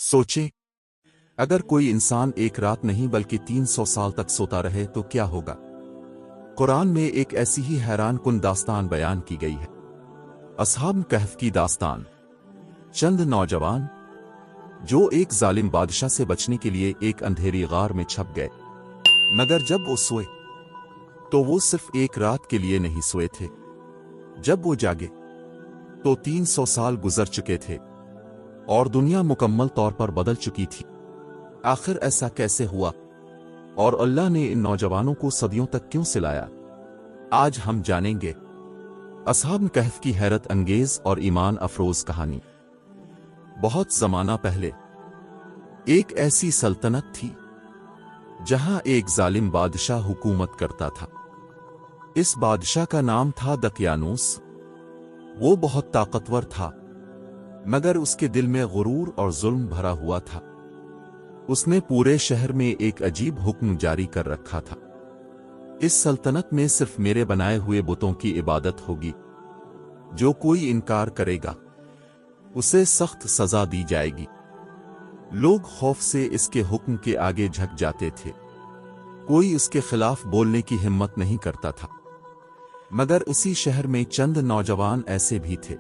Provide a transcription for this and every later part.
सोचें, अगर कोई इंसान एक रात नहीं बल्कि 300 साल तक सोता रहे तो क्या होगा। कुरान में एक ऐसी ही हैरान कुन दास्तान बयान की गई है। असहाब कहफ की दास्तान। चंद नौजवान जो एक जालिम बादशाह से बचने के लिए एक अंधेरी गार में छप गए, मगर जब वो सोए तो वो सिर्फ एक रात के लिए नहीं सोए थे। जब वो जागे तो 300 साल गुजर चुके थे और दुनिया मुकम्मल तौर पर बदल चुकी थी। आखिर ऐसा कैसे हुआ और अल्लाह ने इन नौजवानों को सदियों तक क्यों सिलाया, आज हम जानेंगे। असहाब कहफ की हैरत अंगेज और ईमान अफरोज कहानी। बहुत जमाना पहले एक ऐसी सल्तनत थी जहां एक जालिम बादशाह हुकूमत करता था। इस बादशाह का नाम था दकियानूस। वो बहुत ताकतवर था, मगर उसके दिल में गुरूर और जुल्म भरा हुआ था। उसने पूरे शहर में एक अजीब हुक्म जारी कर रखा था। इस सल्तनत में सिर्फ मेरे बनाए हुए बुतों की इबादत होगी। जो कोई इनकार करेगा उसे सख्त सजा दी जाएगी। लोग खौफ से इसके हुक्म के आगे झुक जाते थे। कोई उसके खिलाफ बोलने की हिम्मत नहीं करता था। मगर उसी शहर में चंद नौजवान ऐसे भी थे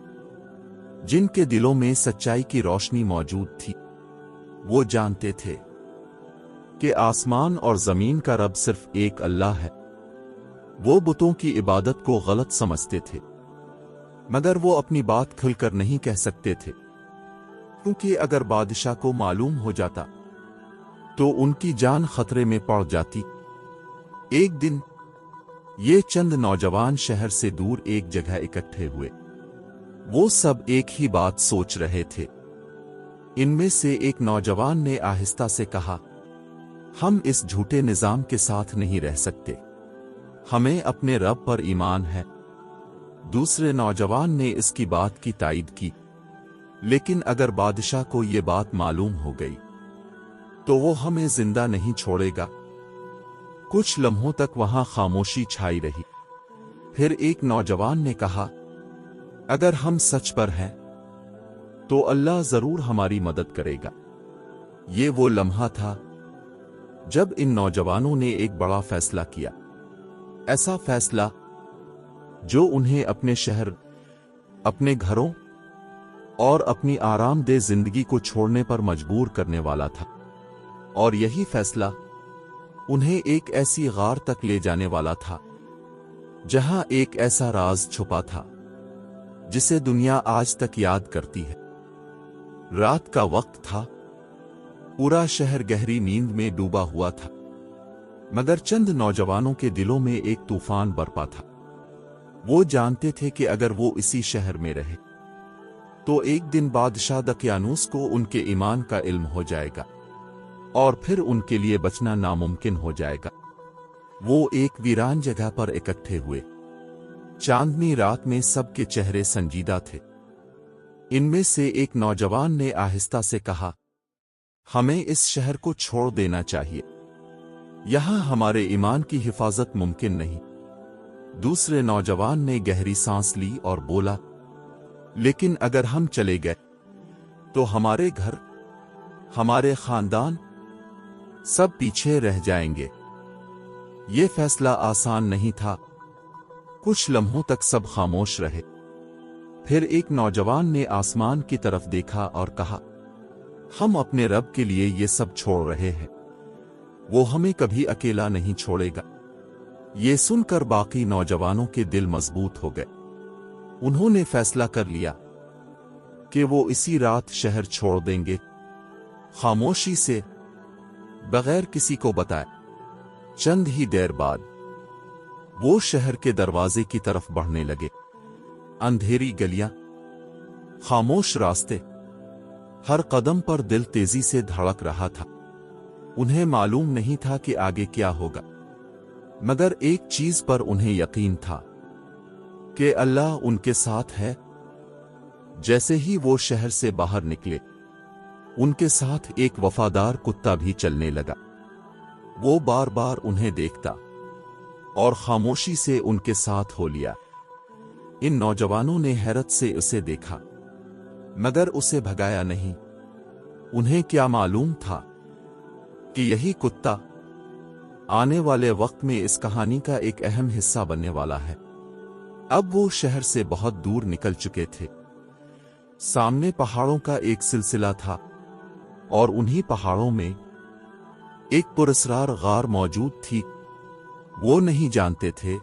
जिनके दिलों में सच्चाई की रोशनी मौजूद थी। वो जानते थे कि आसमान और जमीन का रब सिर्फ एक अल्लाह है। वो बुतों की इबादत को गलत समझते थे, मगर वो अपनी बात खुलकर नहीं कह सकते थे, क्योंकि अगर बादशाह को मालूम हो जाता तो उनकी जान खतरे में पड़ जाती। एक दिन ये चंद नौजवान शहर से दूर एक जगह इकट्ठे हुए। वो सब एक ही बात सोच रहे थे। इनमें से एक नौजवान ने आहिस्ता से कहा, हम इस झूठे निजाम के साथ नहीं रह सकते। हमें अपने रब पर ईमान है। दूसरे नौजवान ने इसकी बात की तायीद की, लेकिन अगर बादशाह को ये बात मालूम हो गई तो वो हमें जिंदा नहीं छोड़ेगा। कुछ लम्हों तक वहां खामोशी छाई रही। फिर एक नौजवान ने कहा, अगर हम सच पर हैं तो अल्लाह जरूर हमारी मदद करेगा। ये वो लम्हा था जब इन नौजवानों ने एक बड़ा फैसला किया। ऐसा फैसला जो उन्हें अपने शहर, अपने घरों और अपनी आरामदेह जिंदगी को छोड़ने पर मजबूर करने वाला था। और यही फैसला उन्हें एक ऐसी गार तक ले जाने वाला था जहां एक ऐसा राज छुपा था जिसे दुनिया आज तक याद करती है। रात का वक्त था। पूरा शहर गहरी नींद में डूबा हुआ था, मगर चंद नौजवानों के दिलों में एक तूफान बरपा था। वो जानते थे कि अगर वो इसी शहर में रहे तो एक दिन बादशाह दकियानूस को उनके ईमान का इल्म हो जाएगा और फिर उनके लिए बचना नामुमकिन हो जाएगा। वो एक वीरान जगह पर इकट्ठे हुए। चांदनी रात में सबके चेहरे संजीदा थे। इनमें से एक नौजवान ने आहिस्ता से कहा, हमें इस शहर को छोड़ देना चाहिए। यहां हमारे ईमान की हिफाजत मुमकिन नहीं। दूसरे नौजवान ने गहरी सांस ली और बोला, लेकिन अगर हम चले गए तो हमारे घर, हमारे खानदान सब पीछे रह जाएंगे। ये फैसला आसान नहीं था। कुछ लम्हों तक सब खामोश रहे। फिर एक नौजवान ने आसमान की तरफ देखा और कहा, हम अपने रब के लिए ये सब छोड़ रहे हैं। वो हमें कभी अकेला नहीं छोड़ेगा। ये सुनकर बाकी नौजवानों के दिल मजबूत हो गए। उन्होंने फैसला कर लिया कि वो इसी रात शहर छोड़ देंगे, खामोशी से, बगैर किसी को बताए। चंद ही देर बाद वो शहर के दरवाजे की तरफ बढ़ने लगे। अंधेरी गलियां, खामोश रास्ते, हर कदम पर दिल तेजी से धड़क रहा था। उन्हें मालूम नहीं था कि आगे क्या होगा, मगर एक चीज पर उन्हें यकीन था कि अल्लाह उनके साथ है। जैसे ही वो शहर से बाहर निकले, उनके साथ एक वफादार कुत्ता भी चलने लगा। वो बार बार उन्हें देखता और खामोशी से उनके साथ हो लिया। इन नौजवानों ने हैरत से उसे देखा, मगर उसे भगाया नहीं। انہیں کیا معلوم تھا کہ یہی کتا آنے والے وقت میں اس کہانی کا ایک اہم حصہ بننے والا ہے۔ اب وہ شہر سے بہت دور نکل چکے تھے۔ سامنے پہاڑوں کا ایک سلسلہ تھا اور انہی پہاڑوں میں ایک پراسرار غار موجود تھی۔ وہ نہیں جانتے تھے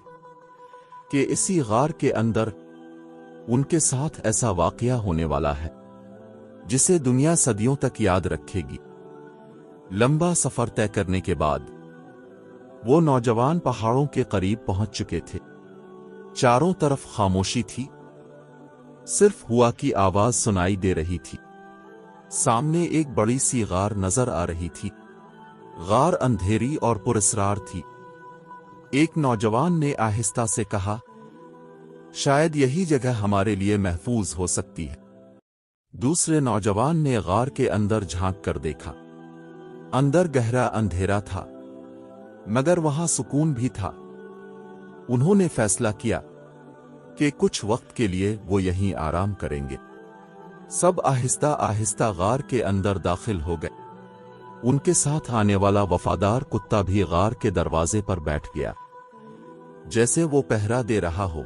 کہ اسی غار کے اندر ان کے ساتھ ایسا واقعہ ہونے والا ہے جسے دنیا صدیوں تک یاد رکھے گی۔ لمبا سفر طے کرنے کے بعد وہ نوجوان پہاڑوں کے قریب پہنچ چکے تھے۔ چاروں طرف خاموشی تھی، صرف ہوا کی آواز سنائی دے رہی تھی۔ سامنے ایک بڑی سی غار نظر آ رہی تھی۔ غار اندھیری اور پراسرار تھی۔ ایک نوجوان نے آہستہ سے کہا، شاید یہی جگہ ہمارے لیے محفوظ ہو سکتی ہے۔ دوسرے نوجوان نے غار کے اندر جھانک کر دیکھا۔ اندر گہرا اندھیرا تھا، مگر وہاں سکون بھی تھا۔ انہوں نے فیصلہ کیا کہ کچھ وقت کے لیے وہ یہیں آرام کریں گے۔ سب آہستہ آہستہ غار کے اندر داخل ہو گئے۔ ان کے ساتھ آنے والا وفادار کتا بھی غار کے دروازے پر بیٹھ گیا، جیسے وہ پہرا دے رہا ہو۔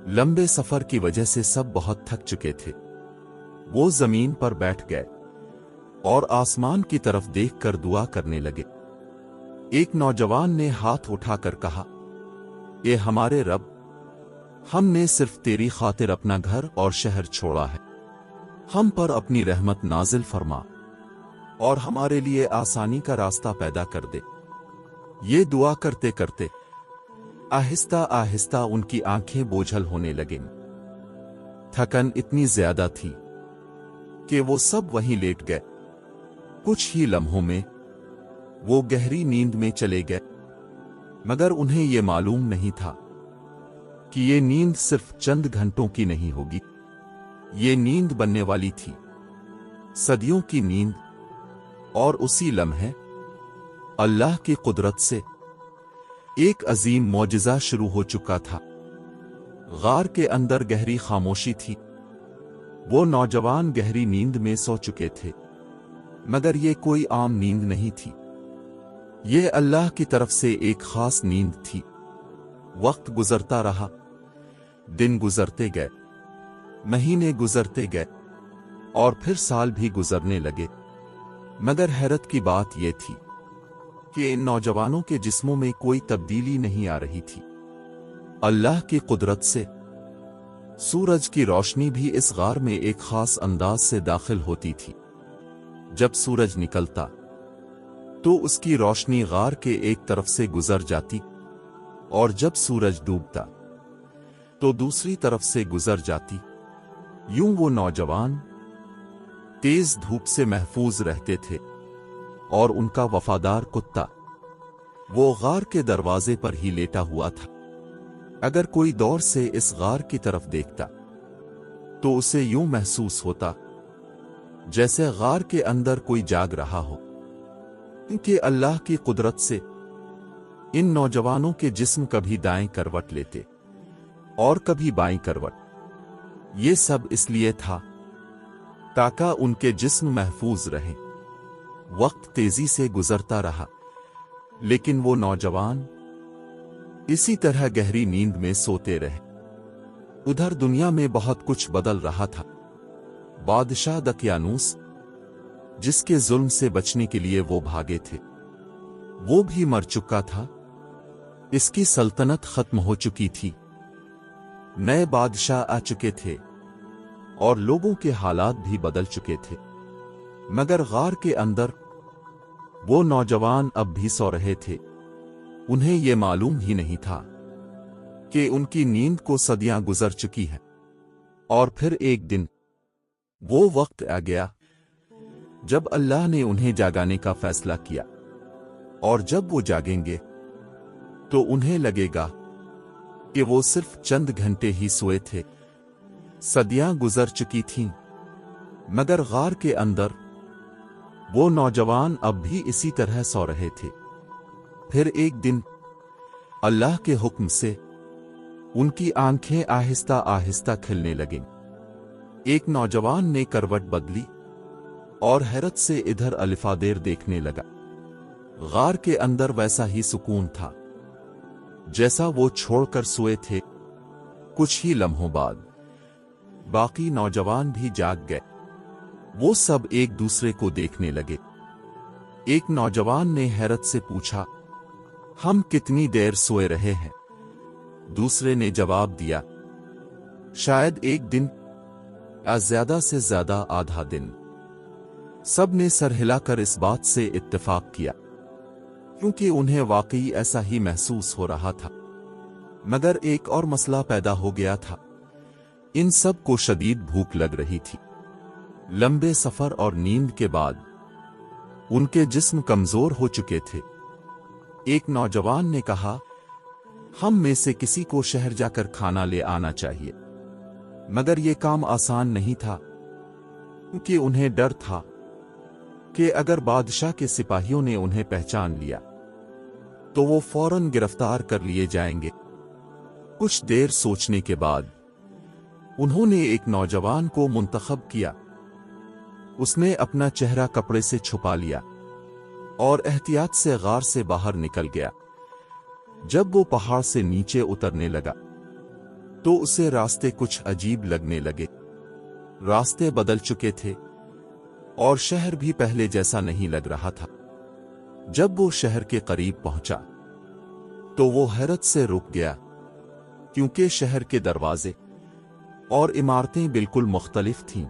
لمبے سفر کی وجہ سے سب بہت تھک چکے تھے۔ وہ زمین پر بیٹھ گئے اور آسمان کی طرف دیکھ کر دعا کرنے لگے۔ ایک نوجوان نے ہاتھ اٹھا کر کہا، اے ہمارے رب، ہم نے صرف تیری خاطر اپنا گھر اور شہر چھوڑا ہے۔ ہم پر اپنی رحمت نازل فرما اور ہمارے لیے آسانی کا راستہ پیدا کر دے۔ یہ دعا کرتے کرتے آہستہ آہستہ ان کی آنکھیں بوجھل ہونے لگیں۔ تھکن اتنی زیادہ تھی کہ وہ سب وہیں لیٹ گئے۔ کچھ ہی لمحوں میں وہ گہری نیند میں چلے گئے، مگر انہیں یہ معلوم نہیں تھا کہ یہ نیند صرف چند گھنٹوں کی نہیں ہوگی۔ یہ نیند بننے والی تھی، صدیوں کی نیند۔ اور اسی لمحے اللہ کی قدرت سے ایک عظیم معجزہ شروع ہو چکا تھا۔ غار کے اندر گہری خاموشی تھی۔ وہ نوجوان گہری نیند میں سو چکے تھے، مگر یہ کوئی عام نیند نہیں تھی۔ یہ اللہ کی طرف سے ایک خاص نیند تھی۔ وقت گزرتا رہا، دن گزرتے گئے، مہینے گزرتے گئے، اور پھر سال بھی گزرنے لگے۔ مگر حیرت کی بات یہ تھی کہ ان نوجوانوں کے جسموں میں کوئی تبدیلی نہیں آ رہی تھی۔ اللہ کی قدرت سے سورج کی روشنی بھی اس غار میں ایک خاص انداز سے داخل ہوتی تھی۔ جب سورج نکلتا تو اس کی روشنی غار کے ایک طرف سے گزر جاتی، اور جب سورج ڈوبتا تو دوسری طرف سے گزر جاتی۔ یوں وہ نوجوان تیز دھوپ سے محفوظ رہتے تھے، اور ان کا وفادار کتا وہ غار کے دروازے پر ہی لیٹا ہوا تھا۔ اگر کوئی دور سے اس غار کی طرف دیکھتا تو اسے یوں محسوس ہوتا جیسے غار کے اندر کوئی جاگ رہا ہو، کیونکہ اللہ کی قدرت سے ان نوجوانوں کے جسم کبھی دائیں کروٹ لیتے اور کبھی بائیں کروٹ۔ یہ سب اس لیے تھا تاکہ ان کے جسم محفوظ رہیں۔ وقت تیزی سے گزرتا رہا، لیکن وہ نوجوان اسی طرح گہری نیند میں سوتے رہے۔ ادھر دنیا میں بہت کچھ بدل رہا تھا۔ بادشاہ دقیانوس، جس کے ظلم سے بچنے کے لیے وہ بھاگے تھے، وہ بھی مر چکا تھا۔ اس کی سلطنت ختم ہو چکی تھی۔ نئے بادشاہ آ چکے تھے اور لوگوں کے حالات بھی بدل چکے تھے، مگر غار کے اندر وہ نوجوان اب بھی سو رہے تھے۔ انہیں یہ معلوم ہی نہیں تھا کہ ان کی نیند کو صدیاں گزر چکی ہیں۔ اور پھر ایک دن وہ وقت آ گیا جب اللہ نے انہیں جاگانے کا فیصلہ کیا، اور جب وہ جاگیں گے تو انہیں لگے گا کہ وہ صرف چند گھنٹے ہی سوئے تھے۔ صدیاں گزر چکی تھیں، مگر غار کے اندر وہ نوجوان اب بھی اسی طرح سو رہے تھے۔ پھر ایک دن اللہ کے حکم سے ان کی آنکھیں آہستہ آہستہ کھلنے لگیں۔ ایک نوجوان نے کروٹ بدلی اور حیرت سے ادھر الفادیر دیکھنے لگا۔ غار کے اندر ویسا ہی سکون تھا جیسا وہ چھوڑ کر سوئے تھے۔ کچھ ہی لمحوں بعد باقی نوجوان بھی جاگ گئے۔ وہ سب ایک دوسرے کو دیکھنے لگے۔ ایک نوجوان نے حیرت سے پوچھا، ہم کتنی دیر سوئے رہے ہیں؟ دوسرے نے جواب دیا، شاید ایک دن یا زیادہ سے زیادہ آدھا دن۔ سب نے سر ہلا کر اس بات سے اتفاق کیا کیونکہ انہیں واقعی ایسا ہی محسوس ہو رہا تھا۔ مگر ایک اور مسئلہ پیدا ہو گیا تھا۔ ان سب کو شدید بھوک لگ رہی تھی۔ لمبے سفر اور نیند کے بعد ان کے جسم کمزور ہو چکے تھے۔ ایک نوجوان نے کہا، ہم میں سے کسی کو شہر جا کر کھانا لے آنا چاہیے۔ مگر یہ کام آسان نہیں تھا کیونکہ انہیں ڈر تھا کہ اگر بادشاہ کے سپاہیوں نے انہیں پہچان لیا تو وہ فوراً گرفتار کر لیے جائیں گے۔ کچھ دیر سوچنے کے بعد انہوں نے ایک نوجوان کو منتخب کیا۔ اس نے اپنا چہرہ کپڑے سے چھپا لیا اور احتیاط سے غار سے باہر نکل گیا۔ جب وہ پہاڑ سے نیچے اترنے لگا تو اسے راستے کچھ عجیب لگنے لگے۔ راستے بدل چکے تھے اور شہر بھی پہلے جیسا نہیں لگ رہا تھا۔ جب وہ شہر کے قریب پہنچا تو وہ حیرت سے رک گیا کیونکہ شہر کے دروازے اور عمارتیں بالکل مختلف تھیں۔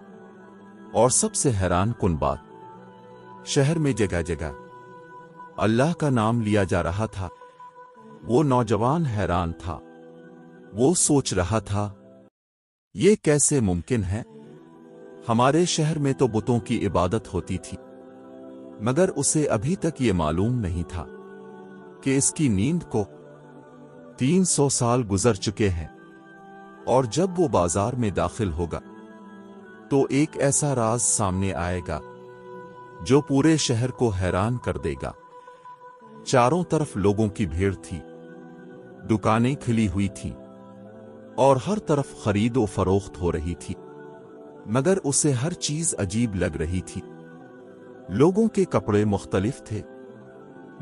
اور سب سے حیران کن بات، شہر میں جگہ جگہ اللہ کا نام لیا جا رہا تھا۔ وہ نوجوان حیران تھا۔ وہ سوچ رہا تھا، یہ کیسے ممکن ہے؟ ہمارے شہر میں تو بتوں کی عبادت ہوتی تھی۔ مگر اسے ابھی تک یہ معلوم نہیں تھا کہ اس کی نیند کو 300 سال گزر چکے ہیں۔ اور جب وہ بازار میں داخل ہوگا تو ایک ایسا راز سامنے آئے گا جو پورے شہر کو حیران کر دے گا۔ چاروں طرف لوگوں کی بھیڑ تھی، دکانیں کھلی ہوئی تھیں اور ہر طرف خرید و فروخت ہو رہی تھی۔ مگر اسے ہر چیز عجیب لگ رہی تھی۔ لوگوں کے کپڑے مختلف تھے،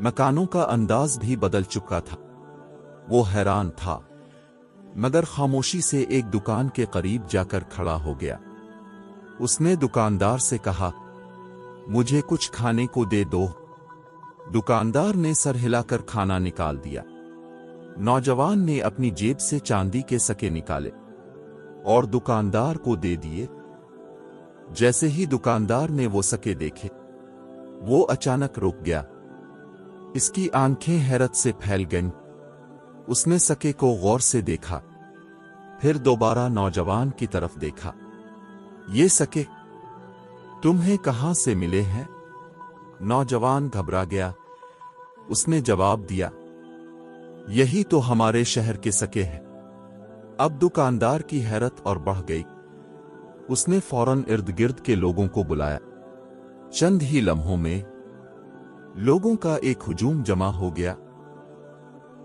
مکانوں کا انداز بھی بدل چکا تھا۔ وہ حیران تھا مگر خاموشی سے ایک دکان کے قریب جا کر کھڑا ہو گیا۔ اس نے دکاندار سے کہا، مجھے کچھ کھانے کو دے دو۔ دکاندار نے سر ہلا کر کھانا نکال دیا۔ نوجوان نے اپنی جیب سے چاندی کے سکے نکالے اور دکاندار کو دے دیے۔ جیسے ہی دکاندار نے وہ سکے دیکھے، وہ اچانک رک گیا۔ اس کی آنکھیں حیرت سے پھیل گئیں۔ اس نے سکے کو غور سے دیکھا، پھر دوبارہ نوجوان کی طرف دیکھا۔ یہ سکے تمہیں کہاں سے ملے ہیں؟ نوجوان گھبرا گیا۔ اس نے جواب دیا، یہی تو ہمارے شہر کے سکے ہیں۔ اب دکاندار کی حیرت اور بڑھ گئی۔ اس نے فوراً ارد گرد کے لوگوں کو بلایا۔ چند ہی لمحوں میں لوگوں کا ایک ہجوم جمع ہو گیا۔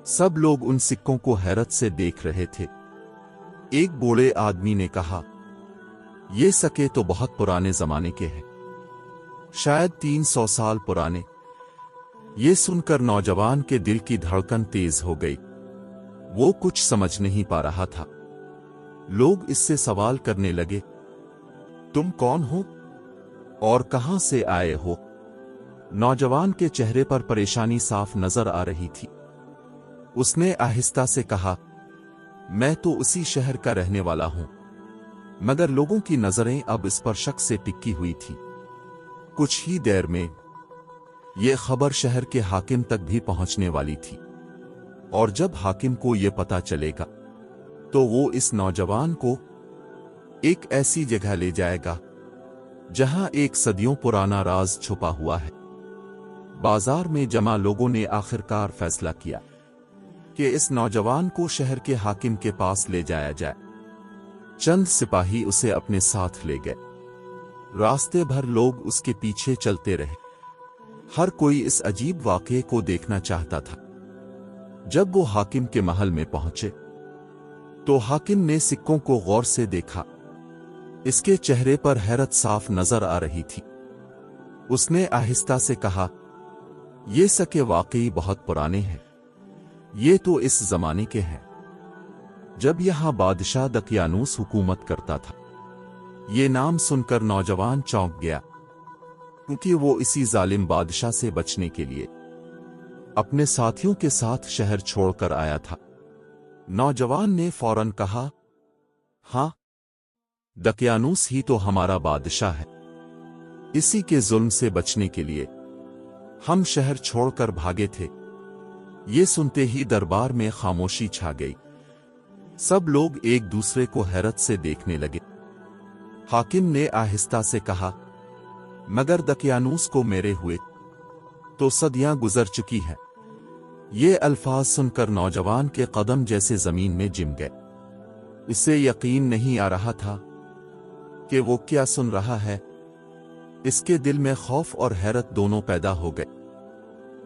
سب لوگ ان سکوں کو حیرت سے دیکھ رہے تھے۔ ایک بوڑھے آدمی نے کہا، یہ سکے تو بہت پرانے زمانے کے ہیں، شاید 300 سال پرانے۔ یہ سن کر نوجوان کے دل کی دھڑکن تیز ہو گئی۔ وہ کچھ سمجھ نہیں پا رہا تھا۔ لوگ اس سے سوال کرنے لگے، تم کون ہو اور کہاں سے آئے ہو؟ نوجوان کے چہرے پر پریشانی صاف نظر آ رہی تھی۔ اس نے آہستہ سے کہا، میں تو اسی شہر کا رہنے والا ہوں۔ مگر لوگوں کی نظریں اب اس پر شک سے ٹکی ہوئی تھی۔ کچھ ہی دیر میں یہ خبر شہر کے حاکم تک بھی پہنچنے والی تھی، اور جب حاکم کو یہ پتہ چلے گا تو وہ اس نوجوان کو ایک ایسی جگہ لے جائے گا جہاں ایک صدیوں پرانا راز چھپا ہوا ہے۔ بازار میں جمع لوگوں نے آخرکار فیصلہ کیا کہ اس نوجوان کو شہر کے حاکم کے پاس لے جایا جائے۔ چند سپاہی اسے اپنے ساتھ لے گئے۔ راستے بھر لوگ اس کے پیچھے چلتے رہے۔ ہر کوئی اس عجیب واقعے کو دیکھنا چاہتا تھا۔ جب وہ حاکم کے محل میں پہنچے تو حاکم نے سکوں کو غور سے دیکھا۔ اس کے چہرے پر حیرت صاف نظر آ رہی تھی۔ उसने आहिस्ता से कहा, ये सके वाकई बहुत पुराने हैं। ये तो इस जमाने के हैं जब यहां बादशाह दकियानूस हुकूमत करता था। ये नाम सुनकर नौजवान चौंक गया, क्योंकि वो इसी जालिम बादशाह से बचने के लिए अपने साथियों के साथ शहर छोड़कर आया था। नौजवान ने फौरन कहा, हाँ, दकियानूस ही तो हमारा बादशाह है। इसी के जुल्म से बचने के लिए हम शहर छोड़कर भागे थे। ये सुनते ही दरबार में खामोशी छा गई। सब लोग एक दूसरे को हैरत से देखने लगे। हाकिम ने आहिस्ता से कहा, मगर दकियानूस को मेरे हुए तो सदियां गुजर चुकी हैं। ये अल्फाज सुनकर नौजवान के कदम जैसे जमीन में जिम गए। इसे यकीन नहीं आ रहा था कि वो क्या सुन रहा है। इसके दिल में खौफ और हैरत दोनों पैदा हो गए।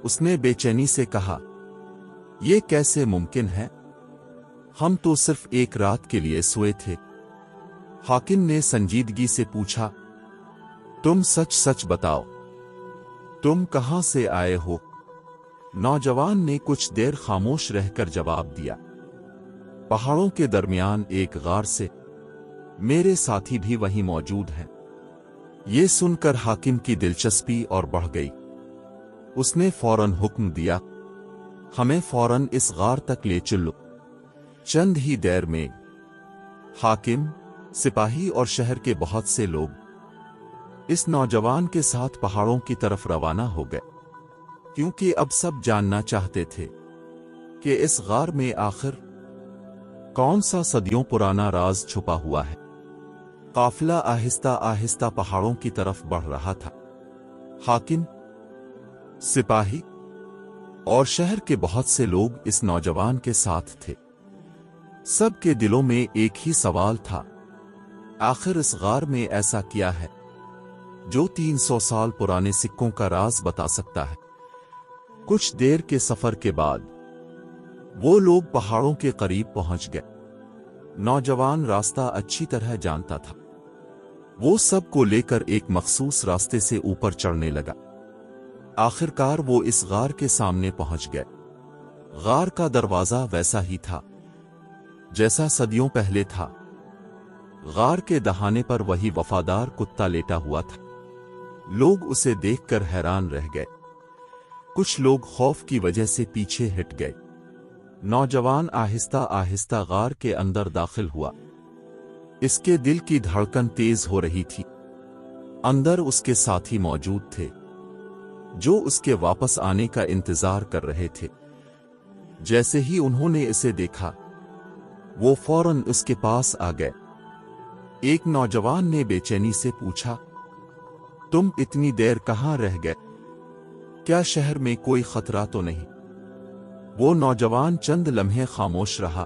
उसने बेचैनी से कहा, ये कैसे मुमकिन है? हम तो सिर्फ एक रात के लिए सोए थे। हाकिम ने संजीदगी से पूछा, तुम सच सच बताओ, तुम कहां से आए हो? नौजवान ने कुछ देर खामोश रहकर जवाब दिया, पहाड़ों के दरमियान एक गार से। मेरे साथी भी वहीं मौजूद हैं। ये सुनकर हाकिम की दिलचस्पी और बढ़ गई। उसने फौरन हुक्म दिया, हमें फौरन इस गार तक ले चलो। चंद ही देर में हाकिम, सिपाही और शहर के बहुत से लोग इस नौजवान के साथ पहाड़ों की तरफ रवाना हो गए, क्योंकि अब सब जानना चाहते थे कि इस गार में आखिर कौन सा सदियों पुराना राज छुपा हुआ है। काफिला आहिस्ता आहिस्ता पहाड़ों की तरफ बढ़ रहा था। हाकिम, सिपाही और शहर के बहुत से लोग इस नौजवान के साथ थे। सबके दिलों में एक ही सवाल था, आखिर इस गार में ऐसा क्या है जो 300 साल पुराने सिक्कों का राज बता सकता है। कुछ देर के सफर के बाद वो लोग पहाड़ों के करीब पहुंच गए। नौजवान रास्ता अच्छी तरह जानता था। वो सबको लेकर एक मखसूस रास्ते से ऊपर चढ़ने लगा। आखिरकार वो इस गार के सामने पहुंच गए। गार का दरवाजा वैसा ही था जैसा सदियों पहले था। गार के दहाने पर वही वफादार कुत्ता लेटा हुआ था। लोग उसे देखकर हैरान रह गए। कुछ लोग खौफ की वजह से पीछे हट गए। नौजवान आहिस्ता आहिस्ता गार के अंदर दाखिल हुआ। इसके दिल की धड़कन तेज हो रही थी। अंदर उसके साथी मौजूद थे जो उसके वापस आने का इंतजार कर रहे थे। जैसे ही उन्होंने इसे देखा, वो फौरन उसके पास आ गए। एक नौजवान ने बेचैनी से पूछा, तुम इतनी देर कहां रह गए? क्या शहर में कोई खतरा तो नहीं? वो नौजवान चंद लम्हे खामोश रहा।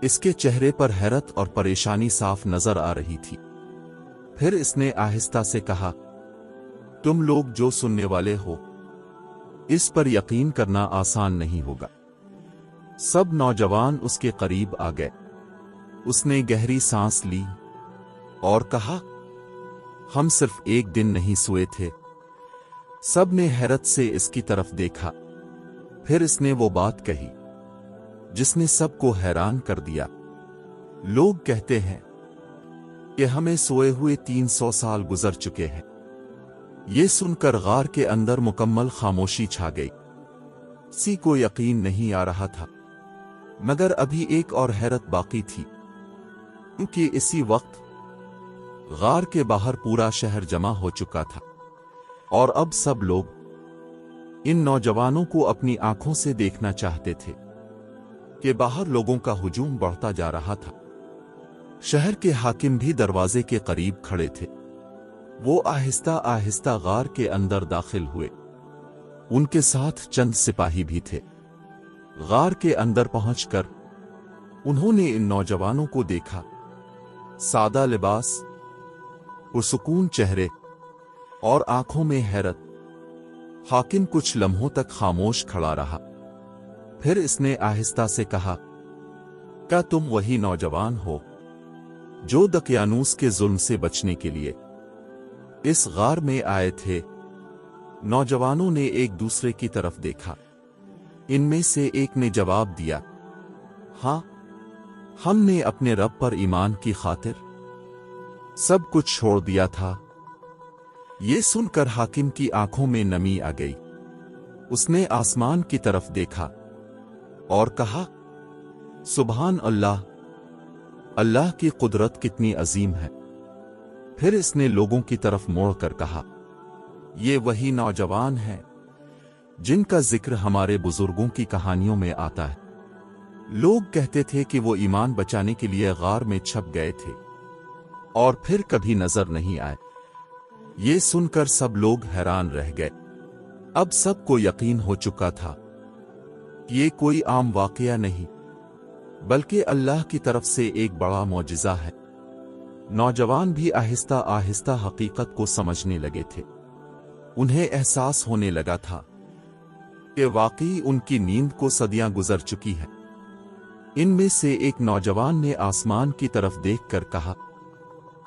इसके चेहरे पर हैरत और परेशानी साफ नजर आ रही थी। फिर इसने आहिस्ता से कहा, तुम लोग जो सुनने वाले हो, इस पर यकीन करना आसान नहीं होगा। सब नौजवान उसके करीब आ गए। उसने गहरी सांस ली और कहा, हम सिर्फ एक दिन नहीं सोए थे। सब ने हैरत से इसकी तरफ देखा। फिर इसने वो बात कही जिसने सबको हैरान कर दिया। लोग कहते हैं कि हमें सोए हुए 300 साल गुजर चुके हैं। ये सुनकर गार के अंदर मुकम्मल खामोशी छा गई। किसी को यकीन नहीं आ रहा था, मगर अभी एक और हैरत बाकी थी, क्योंकि इसी वक्त गार के बाहर पूरा शहर जमा हो चुका था और अब सब लोग इन नौजवानों को अपनी आंखों से देखना चाहते थे कि बाहर लोगों का हुजूम बढ़ता जा रहा था। शहर के हाकिम भी दरवाजे के करीब खड़े थे। वो आहिस्ता आहिस्ता गार के अंदर दाखिल हुए। उनके साथ चंद सिपाही भी थे। गार के अंदर पहुंचकर उन्होंने इन नौजवानों को देखा। सादा लिबास, पुरसुकून चेहरे और आंखों में हैरत। हाकिम कुछ लम्हों तक खामोश खड़ा रहा। फिर इसने आहिस्ता से कहा, क्या तुम वही नौजवान हो जो दकियानूस के जुल्म से बचने के लिए इस गार में आए थे। नौजवानों ने एक दूसरे की तरफ देखा। इनमें से एक ने जवाब दिया, हाँ, हमने अपने रब पर ईमान की खातिर सब कुछ छोड़ दिया था। ये सुनकर हाकिम की आंखों में नमी आ गई। उसने आसमान की तरफ देखा और कहा, सुभान अल्लाह, अल्लाह की कुदरत कितनी अजीम है। फिर इसने लोगों की तरफ मोड़कर कहा, ये वही नौजवान हैं जिनका जिक्र हमारे बुजुर्गों की कहानियों में आता है। लोग कहते थे कि वो ईमान बचाने के लिए गार में छप गए थे और फिर कभी नजर नहीं आए। ये सुनकर सब लोग हैरान रह गए। अब सबको यकीन हो चुका था ये कोई आम वाकया नहीं बल्कि अल्लाह की तरफ से एक बड़ा मौजिज़ा है। नौजवान भी आहिस्ता आहिस्ता हकीकत को समझने लगे थे। उन्हें एहसास होने लगा था कि वाकई उनकी नींद को सदियां गुजर चुकी है। इनमें से एक नौजवान ने आसमान की तरफ देखकर कहा,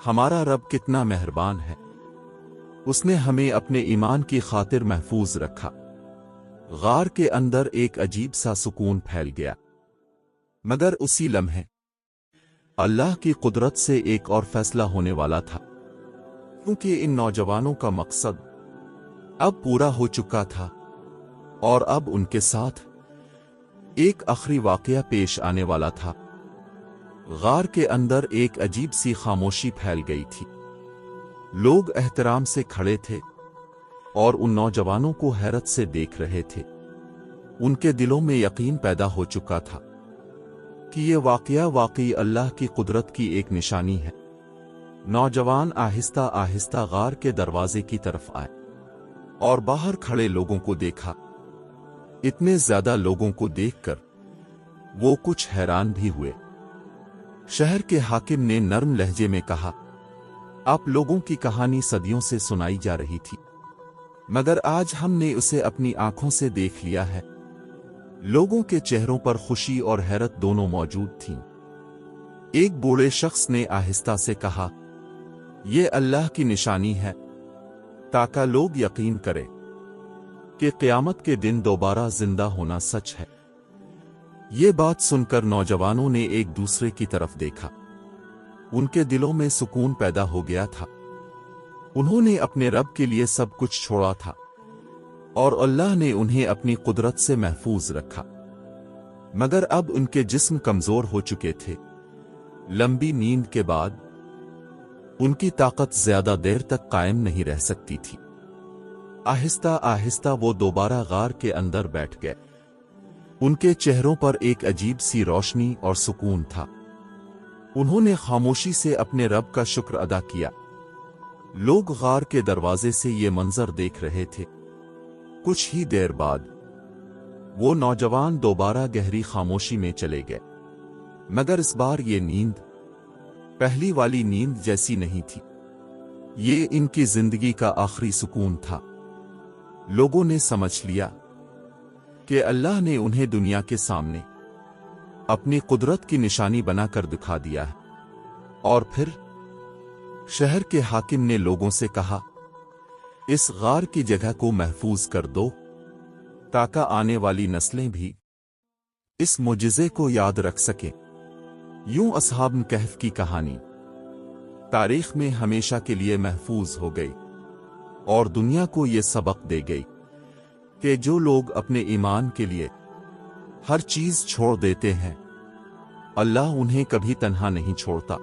हमारा रब कितना मेहरबान है, उसने हमें अपने ईमान की खातिर महफूज रखा। गार के अंदर एक अजीब सा सुकून फैल गया। मगर उसी लम्हे अल्लाह की कुदरत से एक और फैसला होने वाला था, क्योंकि इन नौजवानों का मकसद अब पूरा हो चुका था और अब उनके साथ एक आखिरी वाकया पेश आने वाला था। गार के अंदर एक अजीब सी खामोशी फैल गई थी। लोग एहतराम से खड़े थे और उन नौजवानों को हैरत से देख रहे थे। उनके दिलों में यकीन पैदा हो चुका था कि ये वाकया वाकई अल्लाह की कुदरत की एक निशानी है। नौजवान आहिस्ता आहिस्ता गार के दरवाजे की तरफ आए और बाहर खड़े लोगों को देखा। इतने ज्यादा लोगों को देखकर वो कुछ हैरान भी हुए। शहर के हाकिम ने नर्म लहजे में कहा, आप लोगों की कहानी सदियों से सुनाई जा रही थी, मगर आज हमने उसे अपनी आंखों से देख लिया है। लोगों के चेहरों पर खुशी और हैरत दोनों मौजूद थीं। एक बूढ़े शख्स ने आहिस्ता से कहा, यह अल्लाह की निशानी है ताकि लोग यकीन करें कि क़यामत के दिन दोबारा जिंदा होना सच है। ये बात सुनकर नौजवानों ने एक दूसरे की तरफ देखा। उनके दिलों में सुकून पैदा हो गया था। उन्होंने अपने रब के लिए सब कुछ छोड़ा था और अल्लाह ने उन्हें अपनी कुदरत से महफूज रखा। मगर अब उनके जिस्म कमजोर हो चुके थे। लंबी नींद के बाद उनकी ताकत ज्यादा देर तक कायम नहीं रह सकती थी। आहिस्ता आहिस्ता वो दोबारा गार के अंदर बैठ गए। उनके चेहरों पर एक अजीब सी रोशनी और सुकून था। उन्होंने खामोशी से अपने रब का शुक्र अदा किया। लोग गार के दरवाजे से ये मंजर देख रहे थे। कुछ ही देर बाद वो नौजवान दोबारा गहरी खामोशी में चले गए, मगर इस बार ये नींद पहली वाली नींद जैसी नहीं थी। ये इनकी जिंदगी का आखिरी सुकून था। लोगों ने समझ लिया कि अल्लाह ने उन्हें दुनिया के सामने अपनी कुदरत की निशानी बनाकर दिखा दिया है। और फिर शहर के हाकिम ने लोगों से कहा, इस गार की जगह को महफूज कर दो ताकि आने वाली नस्लें भी इस मुजिज़े को याद रख सकें। यूं असहाब कहफ की कहानी तारीख में हमेशा के लिए महफूज हो गई और दुनिया को ये सबक दे गई कि जो लोग अपने ईमान के लिए हर चीज छोड़ देते हैं, अल्लाह उन्हें कभी तन्हा नहीं छोड़ता।